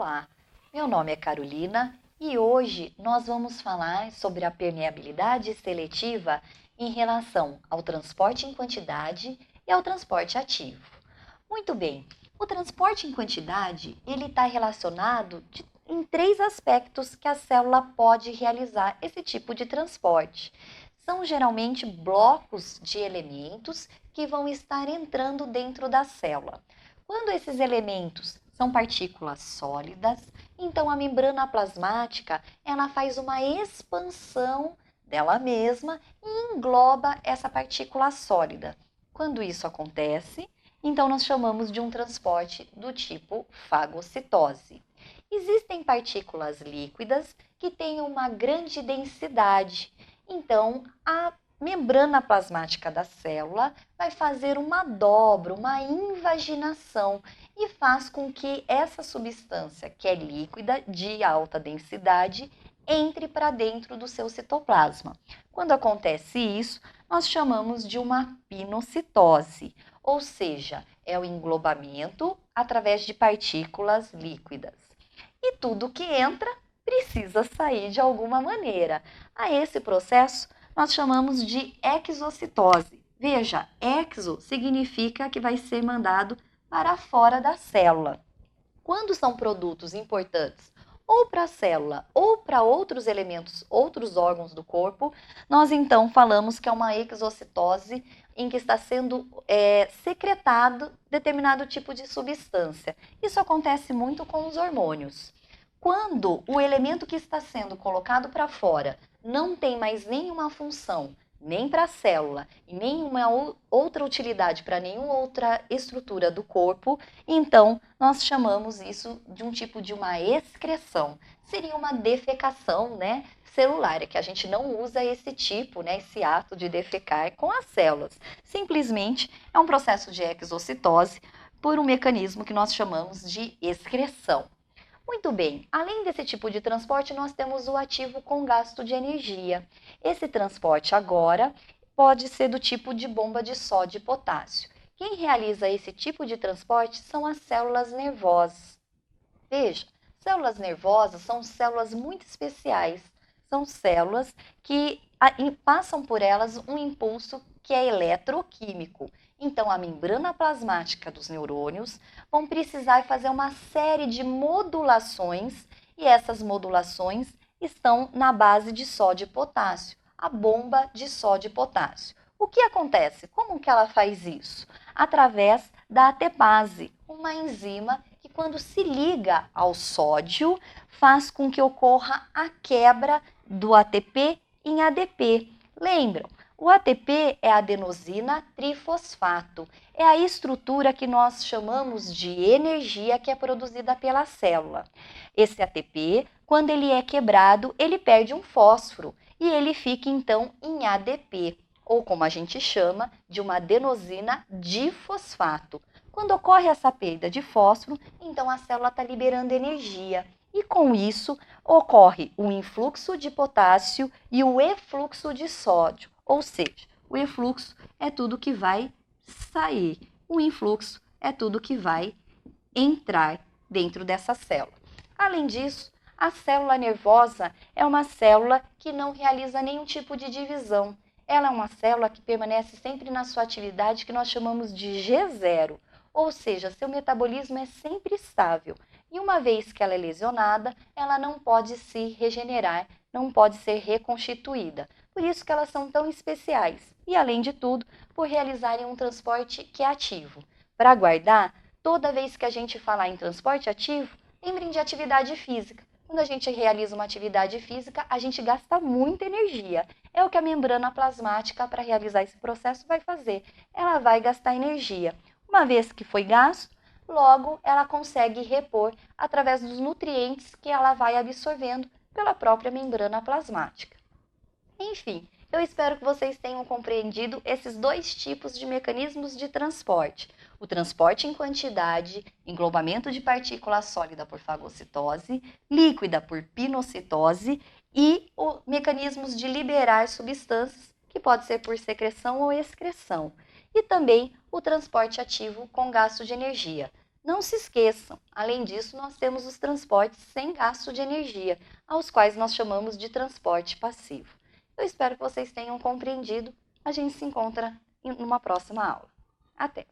Olá, meu nome é Carolina e hoje nós vamos falar sobre a permeabilidade seletiva em relação ao transporte em quantidade e ao transporte ativo. Muito bem, o transporte em quantidade ele está relacionado em três aspectos que a célula pode realizar esse tipo de transporte. São geralmente blocos de elementos que vão estar entrando dentro da célula. Quando esses elementos são partículas sólidas, então a membrana plasmática ela faz uma expansão dela mesma e engloba essa partícula sólida. Quando isso acontece, então nós chamamos de um transporte do tipo fagocitose. Existem partículas líquidas que têm uma grande densidade, então a membrana plasmática da célula vai fazer uma dobra, uma invaginação e faz com que essa substância, que é líquida de alta densidade, entre para dentro do seu citoplasma. Quando acontece isso, nós chamamos de uma pinocitose, ou seja, é o englobamento através de partículas líquidas. E tudo que entra precisa sair de alguma maneira. A esse processo nós chamamos de exocitose. Veja, exo significa que vai ser mandado para fora da célula. Quando são produtos importantes ou para a célula ou para outros elementos, outros órgãos do corpo, nós então falamos que é uma exocitose em que está sendo secretado determinado tipo de substância. Isso acontece muito com os hormônios. Quando o elemento que está sendo colocado para fora não tem mais nenhuma função, nem para a célula e nenhuma outra utilidade para nenhuma outra estrutura do corpo, então nós chamamos isso de um tipo de uma excreção. Seria uma defecação, né, celular, que a gente não usa esse tipo, né, esse ato de defecar com as células. Simplesmente é um processo de exocitose por um mecanismo que nós chamamos de excreção. Muito bem, além desse tipo de transporte, nós temos o ativo com gasto de energia. Esse transporte agora pode ser do tipo de bomba de sódio e potássio. Quem realiza esse tipo de transporte são as células nervosas. Veja, células nervosas são células muito especiais. São células que passam por elas um impulso que é eletroquímico. Então, a membrana plasmática dos neurônios vão precisar fazer uma série de modulações e essas modulações estão na base de sódio e potássio, a bomba de sódio e potássio. O que acontece? Como que ela faz isso? Através da ATPase, uma enzima que quando se liga ao sódio faz com que ocorra a quebra do ATP em ADP. Lembram? O ATP é adenosina trifosfato. É a estrutura que nós chamamos de energia que é produzida pela célula. Esse ATP, quando ele é quebrado, ele perde um fósforo e ele fica então em ADP, ou como a gente chama, de uma adenosina difosfato. Quando ocorre essa perda de fósforo, então a célula está liberando energia. E com isso ocorre o influxo de potássio e o efluxo de sódio. Ou seja, o efluxo é tudo que vai sair, o influxo é tudo que vai entrar dentro dessa célula. Além disso, a célula nervosa é uma célula que não realiza nenhum tipo de divisão. Ela é uma célula que permanece sempre na sua atividade que nós chamamos de G0, ou seja, seu metabolismo é sempre estável. E uma vez que ela é lesionada, ela não pode se regenerar, não pode ser reconstituída. Por isso que elas são tão especiais. E, além de tudo, por realizarem um transporte que é ativo. Para guardar, toda vez que a gente falar em transporte ativo, lembrem de atividade física. Quando a gente realiza uma atividade física, a gente gasta muita energia. É o que a membrana plasmática, para realizar esse processo, vai fazer. Ela vai gastar energia. Uma vez que foi gasto, logo ela consegue repor através dos nutrientes que ela vai absorvendo pela própria membrana plasmática. Enfim, eu espero que vocês tenham compreendido esses dois tipos de mecanismos de transporte. O transporte em quantidade, englobamento de partícula sólida por fagocitose, líquida por pinocitose e os mecanismos de liberar substâncias, que pode ser por secreção ou excreção. E também o transporte ativo com gasto de energia. Não se esqueçam, além disso, nós temos os transportes sem gasto de energia, aos quais nós chamamos de transporte passivo. Eu espero que vocês tenham compreendido. A gente se encontra em uma próxima aula. Até!